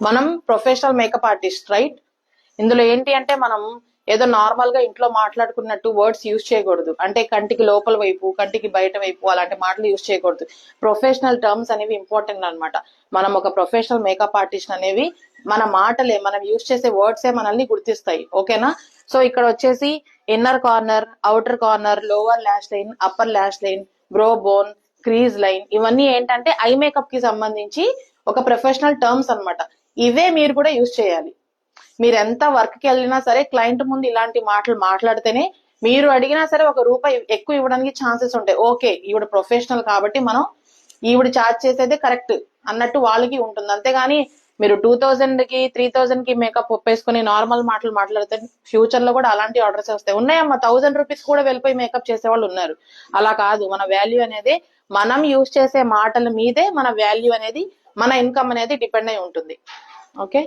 మనం professional makeup artist, right? ఇందులో ఏంటి అంటే మనం ఏదో నార్మల్ గా ఇంట్లో మాట్లాడుకున్నట్టు వర్డ్స్ యూజ్ చేయకూడదు. అంటే కంటికి లోపల వైపు, కంటికి బయట వైపు అలాంటి మాటలు యూజ్ చేయకూడదు. ప్రొఫెషనల్ టర్మ్స్ అనేవి ఇంపార్టెంట్ అన్నమాట. మనం ఒక ప్రొఫెషనల్ మేకప్ ఆర్టిస్ట్ అనేవి మన మాటలే, మనం యూజ్ చేసే వర్డ్సే మనల్ని గుర్తిస్తాయి. ఓకేనా? సో ఇక్కడ వచ్చేసి inner corner, outer corner, lower lash line, upper lash line, bro bone, crease line, ఇవన్నీ ఏంటంటే ఐ మేకప్ కి సంబంధించి ఒక ప్రొఫెషనల్ టర్మ్స్ అన్నమాట. ఇవే మీరు కూడా యూజ్ చేయాలి. మీరు ఎంత వర్క్ కి వెళ్ళినా సరే క్లయింట్ ముందు ఇలాంటి మాటలు మాట్లాడితేనే మీరు అడిగినా సరే ₹1 ఎక్కువ ఇవ్వడానికి ఛాన్సెస్ ఉంటాయి. ఓకే, ఈవిడ ప్రొఫెషనల్ కాబట్టి మనం ఈవిడ ఛార్జ్ చేసేదే కరెక్ట్ అన్నట్టు వాళ్ళకి ఉంటుంది. అంతేగాని మీరు 2000 కి 3000 కి మేకప్ ఒప్పేసుకుని నార్మల్ మాటలు మాట్లాడితే ఫ్యూచర్ లో కూడా అలాంటి ఆర్డర్స్ వస్తాయి. ఉన్నాయమ్మా, ₹1000 కూడా వెళ్ళిపోయి మేకప్ చేసే వాళ్ళు ఉన్నారు. అలా కాదు, మన వాల్యూ అనేది మనం యూజ్ చేసే మాటల మీదే మన వాల్యూ అనేది, మన ఇన్కమ్ అనేది డిపెండ్ అయి ఉంటుంది. ఓకే.